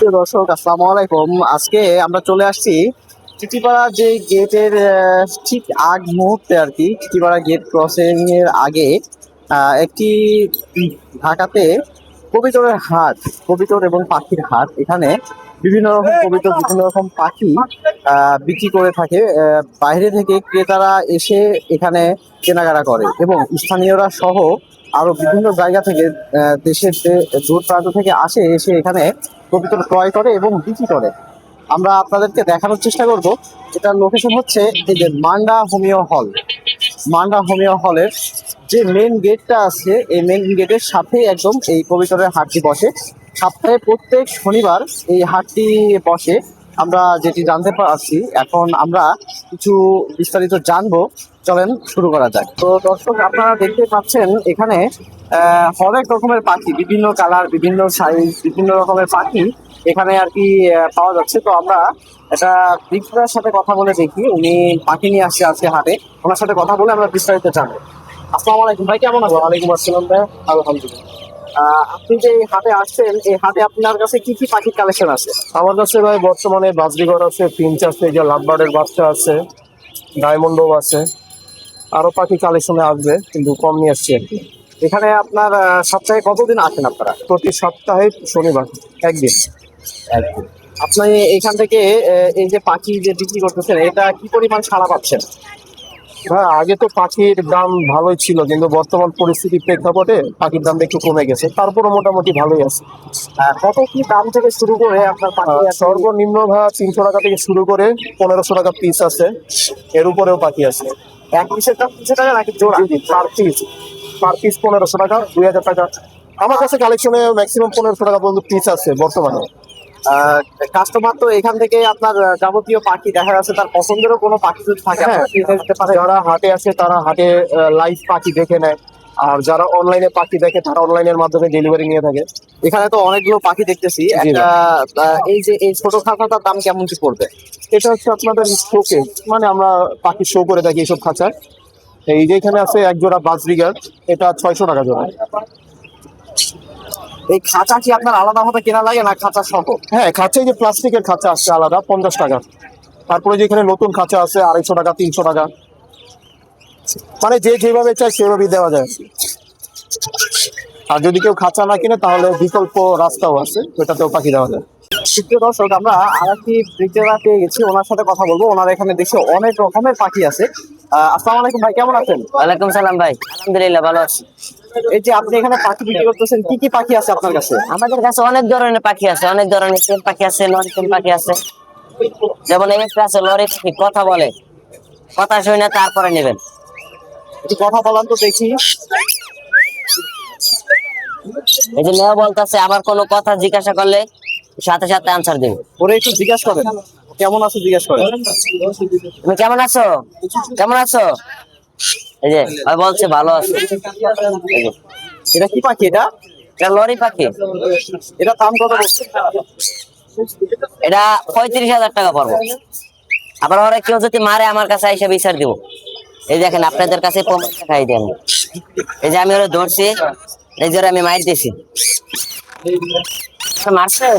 প্রিয় দর্শক, আসসালামু আলাইকুম। আজকে আমরা চলে আসছি চিটিপাড়া যে গেটের ঠিক আগ মুহূর্তে আর কি, চিটিপাড়া গেট ক্রসিং এর আগে একটি ঢাকাতে কবিতরের হাট, কবিতর এবং পাখির হাট। এখানে বিভিন্ন রকম কবিতর, বিভিন্ন রকম পাখি বিক্রি করে থাকে। বাইরে থেকে ক্রেতারা এসে এখানে কেনাকাটা করে এবং স্থানীয়রা সহ আরো বিভিন্ন জায়গা থেকে দেশের যে দূর প্রান্ত থেকে এসে এখানে কবুতর ক্রয় করে এবং বিক্রি করে। আমরা আপনাদেরকে দেখানোর চেষ্টা করব। এটার লোকেশন হচ্ছে এই যে মান্ডা হোমিও হল। মান্ডা হোমিও হলের যে মেন গেটটা আছে, এই মেন গেটের সাথেই একদম এই কবুতরের হাটটি বসে। সপ্তাহে প্রত্যেক শনিবার এই হাটটি বসে। আমরা যেটি জানতে পারছি, এখন আমরা কিছু বিস্তারিত জানবো। চলেন শুরু করা যাক। তো দর্শক, আপনারা দেখতে পাচ্ছেন এখানে হরেক রকমের পাখি, বিভিন্ন কালার, বিভিন্ন সাইজ, বিভিন্ন রকমের পাখি এখানে আর কি পাওয়া যাচ্ছে। তো আমরা একটা বিক্রেতার সাথে কথা বলে দেখি, উনি পাখি নিয়ে আসছে আজকে হাটে। ওনার সাথে কথা বলে আমরা বিস্তারিত জানবো। আসসালামু আলাইকুম ভাই, কেমন আছেন? ওয়ালাইকুম আসসালাম ভাই, আলহামদুলিল্লাহ। আপনি যে এই হাটে আসছেন, এই হাটে আপনার কাছে কি কি পাখির কালেকশন আছে? আমার কাছে ভাই বর্তমানে বাজরিগর আছে, ফিঞ্চ আছে, এই যে লাভবার্ডের বাচ্চা আছে, ডায়মন্ডও আছে, আরো পাখি কালেকশনে আসবে, কিন্তু কম নিয়ে আসছি আর কি। এখানে আপনার সপ্তাহে কতদিন আসেন আপনারা? প্রতি সপ্তাহে শনিবার একদিন। একদিন। আপনি এখান থেকে এই যে পাখি যে বিক্রি করতেছেন, এটা কি পরিমাণ সাড়া পাচ্ছেন? ভাই আগে তো পাখির দাম ভালোই ছিল, কিন্তু বর্তমান পরিস্থিতির প্রেক্ষাপটে পাখির দামটা একটু কমে গেছে, তারপরে মোটামুটি ভালোই আছে। কত কি দাম থেকে শুরু করে আপনার পাখি আছে? সর্বনিম্ন ভাই 300 টাকা থেকে শুরু করে 1500 টাকা পিস আছে, এর উপরেও পাখি আছে। এক পিসের দাম 300 টাকা নাকি জোড়া? পার পিস 1500 টাকা, 2000 টাকা। আমার কাছে কালেকশনে ম্যাক্সিমাম 1500 টাকা পর্যন্ত পিস আছে বর্তমানে। কাস্টমার তো এখান থেকে আপনার যাবতীয় পাখি দেখা যাচ্ছে, তার পছন্দেরও কোনো পাখি যদি থাকে হ্যাঁ, আপনারা কিনে দিতে পারেন। যারা হাটে আসে তারা হাটে লাইভ পাখি দেখে নেয়, আর যারা অনলাইনে পাখি দেখে তারা অনলাইনের মাধ্যমে ডেলিভারি নিয়ে থাকে। এখানে তো অনেকগুলো পাখি দেখতেছি। একটা এই যে এই ছোট খাঁচাটার দাম কেমন কি পড়বে? এটা হচ্ছে আপনাদের শোকে, মানে আমরা পাখি শো করে থাকি এইসব খাঁচায়। এই যে এখানে আছে এক জোড়া বাজরিগার, এটা 600 টাকা জোড়া। এই খাঁচা কি আপনার আলাদা ভাবে কেনা লাগে না খাঁচা সহ? হ্যাঁ, খাঁচা এই যে প্লাস্টিকের খাঁচা আসছে আলাদা 50 টাকা। তারপরে যে এখানে নতুন খাঁচা আছে 250 টাকা, 300 টাকা, মানে যে যেভাবে চায় সেভাবেই দেওয়া যায়। আর যদি কেউ খাঁচা না কিনে তাহলে বিকল্প রাস্তাও আছে, ওটাতেও পাখি দেওয়া যায়। প্রিয় দর্শক, আমরা আরেকটি বিক্রেতা পেয়ে গেছি, ওনার সাথে কথা বলবো। ওনার এখানে দেশে অনেক রকমের পাখি আছে। আসসালামু আলাইকুম ভাই, কেমন আছেন? ওয়ালাইকুম সালাম ভাই, আলহামদুলিল্লাহ ভালো আছি। এই যে আপনি এখানে পাখি বিক্রি করতেছেন, কি কি পাখি আছে আপনার কাছে? আমাদের কাছে অনেক ধরনের পাখি আছে, অনেক ধরনের টেম পাখি আছে, নন টেম পাখি আছে। যেমন এই একটা আছে লরি পাখি, কথা বলে, কথা শুনে না তারপরে নেবেন। একটু কথা বলান তো দেখি। এই যে নেওয়া বলতেছে, আবার কোনো কথা জিজ্ঞাসা করলে সাথে সাথে আনসার দেবে। ওরে একটু জিজ্ঞাসা করেন, কেমন আছো জিজ্ঞাসা করেন। তুমি কেমন আছো, কেমন আছো? এই যে ভাই বলছে ভালো আছে। এই যে, এটা কি পাখি? এটা এটা লরি পাখি, এটা দাম কত বলছে? এটা 35,000 টাকা পড়বে। আবার ওরা কেউ যদি মারে আমার কাছে এসে বিচার দিব। এই দেখেন আপনাদের কাছে প্রমাণ দেখাই দেন। এই যে আমি ওরা ধরছি, এই যে আমি মাইর দিয়েছি, মারছে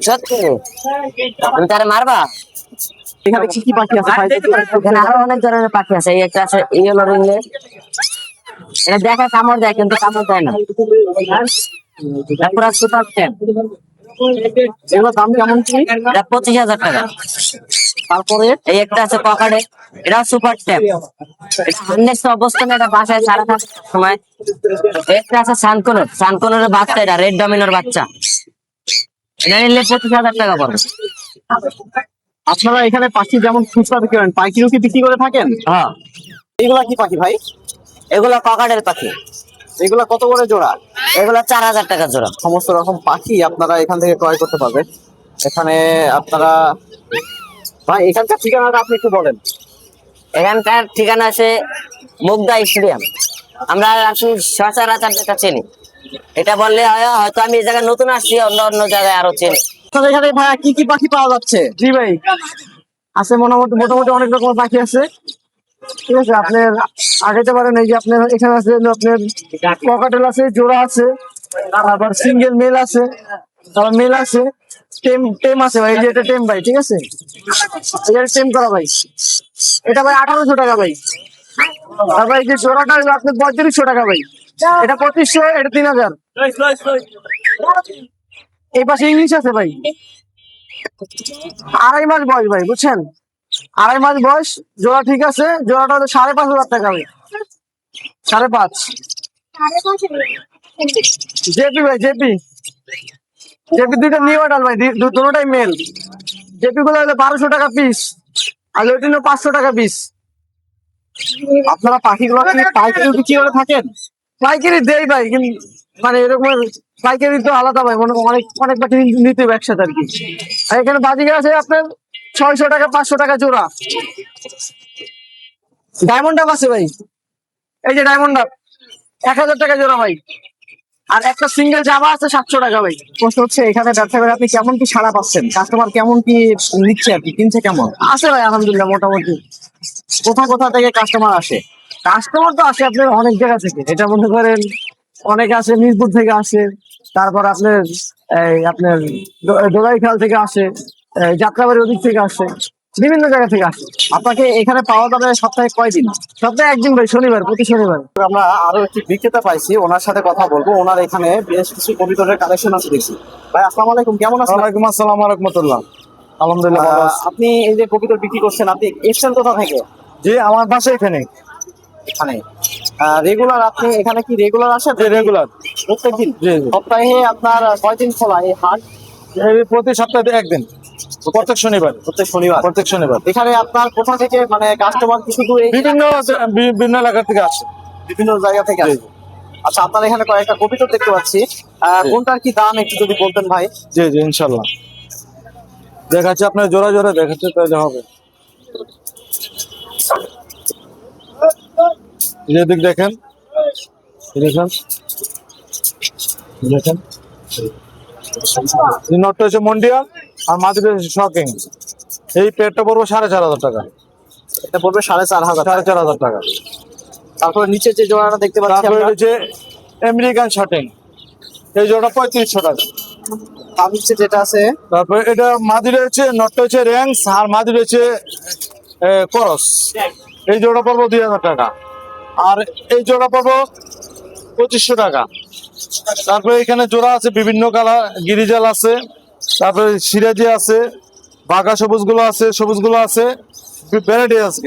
সত্যি, তুমি তারা মারবা? এখানে কি কি পাখি আছে ভাই? এখানে আরো অনেক ধরনের পাখি আছে। এই একটা আছে ইয়েলো রিংলেট, এটা দেখা কামড় দেয় কিন্তু কামড় দেয় না। পুরা সুপার ট্যাপ, এগুলোর দাম কেমন কি? এটা 25,000 টাকা। তারপরে এই একটা আছে পকেটে, এটা সুপার ট্যাপ, এটা হান্ড্রেড অবস্থানে, এটা বাসায় সারা থাকার সময়। একটা আছে সানকোনর, সানকোনরের বাচ্চা, এটা রেড ডমিনোর বাচ্চা, এটা নিলে 25,000 টাকা পড়বে। আপনারা এখানে পাখি যেমন খুচরা বিক্রি করেন, পাইকারিও কি বিক্রি করে থাকেন? হ্যাঁ, এগুলা কি পাখি ভাই? এগুলো ককাটেল পাখি, এগুলা কত করে জোড়া? এগুলো 4,000 টাকা জোড়া। সমস্ত রকম পাখি আপনারা এখান থেকে ক্রয় করতে পারবেন। এখানে আপনারা ভাই এখানকার ঠিকানাটা আপনি একটু বলেন। এখানকার ঠিকানা আছে মুগদা স্টেডিয়াম। আমরা আসলে সচরাচর যেটা চিনি, এটা বললে হয়তো আমি এই জায়গায় নতুন আসছি, অন্য অন্য জায়গায় আরো চিনি। আপনাদের এখানে ভাই কি কি পাখি পাওয়া যাচ্ছে? জি ভাই, আছে মোটামুটি মোটামুটি অনেক রকমের পাখি আছে। ঠিক আছে, আপনার আগাইতে পারেন। এই যে আপনার এখানে আছে আপনার ককাটেল আছে, জোড়া আছে, আবার সিঙ্গেল মেল আছে, তারপর মেল আছে, টেম টেম আছে ভাই, এই যে এটা টেম ভাই, ঠিক আছে, এটা টেম করা ভাই, এটা ভাই 1800 টাকা ভাই। তারপর এই যে জোড়াটা হলো আপনার 3500 টাকা ভাই, এটা 2500, এটা 3000। এই পাশে ইংলিশ আছে ভাই, 2.5 মাস বয়স ভাই, বুঝছেন, 2.5 মাস বয়স, জোড়া ঠিক আছে, জোড়াটা হলো 5,500 টাকা ভাই, 5.5। জেপি ভাই, জেপি জেপি দুইটা নিউ অর্ডার ভাই, দুটোটাই মেল। জেপি গুলো হলো 1200 টাকা পিস, আর ওইটা 500 টাকা পিস। আপনারা পাখিগুলো কি পাইকারি বিক্রি করে থাকেন? পাইকারি দেই ভাই, কিন্তু মানে এরকম পাইকারি তো আলাদা ভাই, মানে অনেক অনেক পাখি নিতে হবে একসাথে আর কি। আর এখানে বাজিগার আছে আপনার 600 টাকা, 500 টাকা জোড়া। ডায়মন্ড ডাব আছে ভাই, এই যে ডায়মন্ড ডাব 1000 টাকা জোড়া ভাই। আর একটা সিঙ্গেল জামা আছে 700 টাকা ভাই। প্রশ্ন হচ্ছে এখানে ব্যবসা করে আপনি কেমন কি সাড়া পাচ্ছেন, কাস্টমার কেমন কি নিচ্ছে আর কি, কিনছে কেমন? আছে ভাই আলহামদুলিল্লাহ মোটামুটি। কোথা কোথা থেকে কাস্টমার আসে? কাস্টমার তো আসে আপনার অনেক জায়গা থেকে, এটা মনে করেন অনেকে আসে মিরপুর থেকে আসে, তারপর আপনার এই আপনার দোলাইখাল থেকে আসে, যাত্রাবাড়ির ওদিক থেকে আসে, বিভিন্ন জায়গা থেকে আসে। আপনাকে এখানে পাওয়া যাবে সপ্তাহে কয়দিন? সপ্তাহে একদিন ভাই, শনিবার, প্রতি শনিবার। আমরা আরো একটি বিক্রেতা পাইছি, ওনার সাথে কথা বলবো। ওনার এখানে বেশ কিছু কবিতরের কালেকশন আছে দেখছি। ভাই আসসালামু আলাইকুম, কেমন আছেন? ওয়ালাইকুম আসসালাম ওয়া রাহমাতুল্লাহ। আলহামদুলিল্লাহ ভালো আছি। আপনি এই যে কবিতর বিক্রি করছেন, আপনি এসছেন কোথা থেকে? জি আমার বাসা এখানে। এখানে রেগুলার আপনি এখানে কি রেগুলার আসেন? জি রেগুলার। প্রত্যেকদিন? জি জি। সপ্তাহে আপনার কয়দিন খোলা এই হাট? এই প্রতি সপ্তাহে একদিন, প্রত্যেক শনিবার। প্রত্যেক শনিবার। প্রত্যেক শনিবার এখানে আপনার কোথা থেকে মানে কাস্টমার কি শুধু এই বিভিন্ন এলাকা থেকে আসে। বিভিন্ন জায়গা থেকে আসে? আচ্ছা, আপনার এখানে কয়েকটা কবিতর দেখতে পাচ্ছি, কোনটার কি দাম একটু যদি বলতেন ভাই। জি জি ইনশাল্লাহ দেখাচ্ছি, আপনার জোড়া জোড়া দেখাচ্ছে তাহলে হবে। যেদিক দেখেন, দেখেন দেখেন, এই নটটা হচ্ছে মন্ডিয়াল আর মাঝিটা হচ্ছে শকিং। এই পেটটা পড়বো 4,500 টাকা। এটা পড়বে 4,500। 4,500 টাকা। তারপরে নিচে যে জোড়াটা দেখতে পাচ্ছি তারপরে আমরা, হচ্ছে আমেরিকান শটিং, এই জোড়া 3500 টাকা। তার নিচে যেটা আছে তারপরে এটা মাদি রয়েছে, নটটা হচ্ছে র্যাংস আর মাদি রয়েছে করস। এই জোড়া পড়বো 2,000 টাকা। আর এই জোড়া পড়বো 2500 টাকা। তারপরে এখানে জোড়া আছে বিভিন্ন কালার, গিরিজাল আছে, তারপরে সিরাজি আছে, বাঘা সবুজ গুলো আছে, সবুজ গুলো আছে, ভ্যারাইটি আছে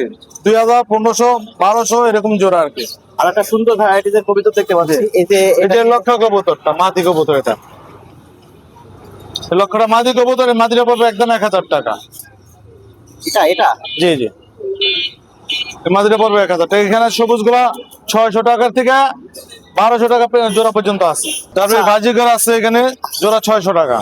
2,000, 1,500, 1,200 এরকম জোড়া আর কি। আর একটা সুন্দর ভ্যারাইটিজের কবিতর দেখতে পাচ্ছি, এই যে এটা লক্ষ্য কবুতরটা, মাদি কবুতর। এটা এই লক্ষ্যটা মাদি কবুতর, এই মাদিটা পড়বে একদম 1,000 টাকা। এটা এটা জি জি, এই মাদিটা পড়বে 1,000 টাকা। এখানে সবুজ গুলা 600 টাকার থেকে 1,200 টাকা জোড়া পর্যন্ত আছে। তারপরে বাজিগর আছে এখানে, জোড়া 600 টাকা।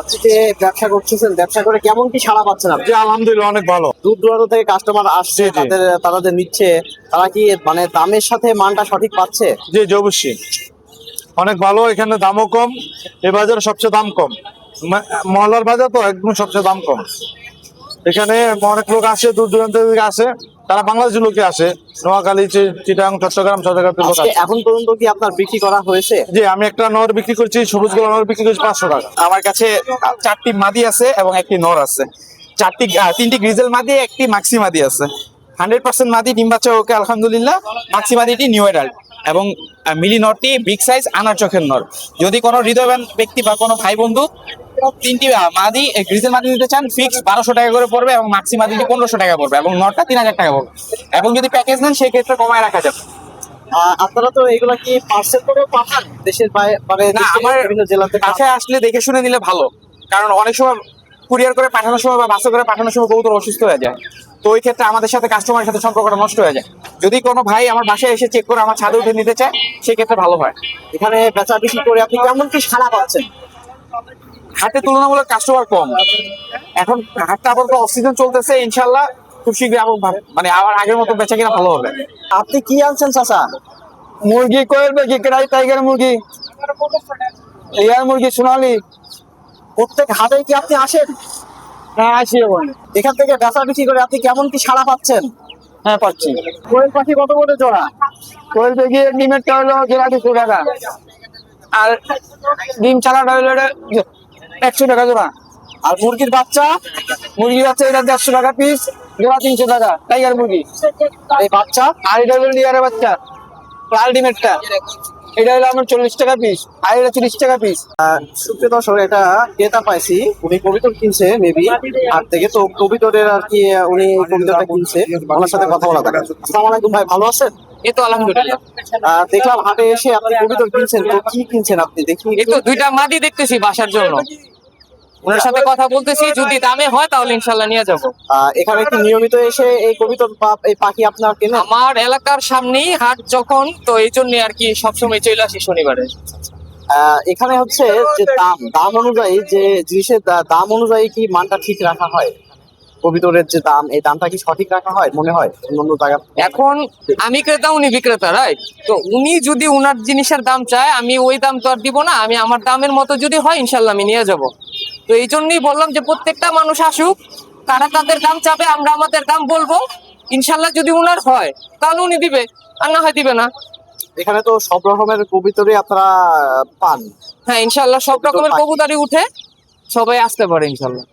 আপনি যে ব্যবসা করতেছেন, ব্যবসা করে কেমন কি সাড়া পাচ্ছেন আপনি? জি আলহামদুলিল্লাহ অনেক ভালো। দূর দূরান্ত থেকে কাস্টমার আসছে, জি, জি। তারা যে নিচ্ছে, তারা কি মানে দামের সাথে মানটা সঠিক পাচ্ছে? জি জি অবশ্যই অনেক ভালো। এখানে দামও কম, এই বাজারে সবচেয়ে দাম কম। মহল্লার বাজার তো একদম সবচেয়ে দাম কম। এখানে অনেক লোক আসে, দূর দূরান্ত থেকে আসে, তারা বাংলাদেশের লোকে আসে, নোয়াখালী, চিটাগাং, চট্টগ্রাম লোক আজকে আসে। এখন পর্যন্ত কি আপনার বিক্রি করা হয়েছে? জি আমি একটা নর বিক্রি করছি, সবুজ গোলা নর বিক্রি করছি 500 টাকা। আমার কাছে 4টি মাদি আছে এবং একটি নর আছে। 3টি গ্রিজেল মাদি, একটি মাক্সি মাদি আছে। 100% মাদি, ডিম বাচ্চা ওকে আলহামদুলিল্লাহ। মাক্সি মাদিটি নিউ অ্যাডাল্ট এবং মিলি নরটি বিগ সাইজ আনার চোখের নর। যদি কোনো হৃদয়বান ব্যক্তি বা কোনো ভাই বন্ধু 3টি মাদি গ্রিজেল মাদি নিতে চান, ফিক্স 1,200 টাকা করে পড়বে এবং মাক্সি মাদিটি 1,500 টাকা পড়বে এবং নরটা 3,000 টাকা পড়বে। এবং যদি প্যাকেজ নেন সেই ক্ষেত্রে কমায় রাখা যাবে। আপনারা তো এগুলা কি পার্সেল করে পাঠান দেশের বাইরে? না, আমার বিভিন্ন জেলাতে বাসায় আসলে দেখে শুনে নিলে ভালো, কারণ অনেক সময় কুরিয়ার করে পাঠানোর সময় বা বাসে করে পাঠানোর সময় কবুতর অসুস্থ হয়ে যায়। তো ওই ক্ষেত্রে আমাদের সাথে কাস্টমারের সাথে সম্পর্কটা নষ্ট হয়ে যায়। যদি কোনো ভাই আমার বাসায় এসে চেক করে আমার ছাদে উঠে নিতে চায়, সেই ক্ষেত্রে ভালো হয়। এখানে বেচা বিক্রি করে আপনি কেমন কি সাড়া পাচ্ছেন? হাটে তুলনামূলক কাস্টমার কম। এখন হাটটা আপাতত অফ সিজন চলতেছে, ইনশাল্লাহ খুব শীঘ্রই মানে আবার আগের মতো বেচা কিনা ভালো হবে। আপনি কি আনছেন চাচা? মুরগি কোয়েল পাখি, ক্রাই টাইগার মুরগি, এয়ার মুরগি, সোনালি। প্রত্যেক হাটে কি আপনি আসেন? হ্যাঁ আসি এখন। এখান থেকে বেচা বিক্রি করে আপনি কেমন কি সাড়া পাচ্ছেন? হ্যাঁ পাচ্ছি। কোয়েল পাখি কত করে জোড়া? কোয়েল পাখি ডিমেরটা হলো জোড়া 200 টাকা। আর ডিম ছাড়াটা হলো 100 টাকা জোড়া। আর মুরগির বাচ্চা এটা 150 টাকা পিস, জোড়া 300 টাকা টাইগার মুরগি। আর এই বাচ্চা, আর এটা হলো লিয়ারের বাচ্চা লাল ডিমেরটা, এটা হলো আমার 40 টাকা পিস, আর এটা 30 টাকা পিস। সুপ্রিয় দর্শক, এটা ক্রেতা পাইছি, উনি কবিতর কিনছে মেবি হাট থেকে, তো কবিতরের আর কি উনি কবিতরটা কিনছে, ওনার সাথে কথা বলা যাক। আসসালামু আলাইকুম ভাই, ভালো আছেন? এই তো আলহামদুলিল্লাহ। দেখলাম হাটে এসে আপনি কবিতর কিনছেন, তো কি কিনছেন আপনি দেখি এই তো দুইটা মাদি দেখতেছি বাসার জন্য, ওনার সাথে কথা বলতেছি, যদি দামে হয় তাহলে ইনশাল্লাহ নিয়ে যাব। এখানে কি নিয়মিত এসে এই কবিতর বা এই পাখি আপনার কেনেন? আমার এলাকার সামনেই হাট যখন, তো এই জন্য আর কি সবসময় চলে আসি শনিবারে। এখানে হচ্ছে যে দাম অনুযায়ী যে জিনিসের দাম অনুযায়ী কি মানটা ঠিক রাখা হয়? কবিতরের যে দাম, এই দামটা কি সঠিক রাখা হয় মনে হয় অন্য জায়গা? এখন আমি ক্রেতা, উনি বিক্রেতা, রাইট? তো উনি যদি উনার জিনিসের দাম চায়, আমি ওই দাম তো আর দিব না, আমি আমার দামের মতো যদি হয় ইনশাল্লাহ আমি নিয়ে যাব। তো এই জন্যই বললাম যে প্রত্যেকটা মানুষ আসুক, তারা তাদের দাম চাবে, আমরা আমাদের দাম বলবো, ইনশাল্লাহ যদি উনার হয় তাহলে উনি দিবে, আর না হয় দিবে না। এখানে তো সব রকমের কবিতরই আপনারা পান। হ্যাঁ ইনশাল্লাহ সব রকমের কবুতরই উঠে, সবাই আসতে পারে ইনশাল্লাহ।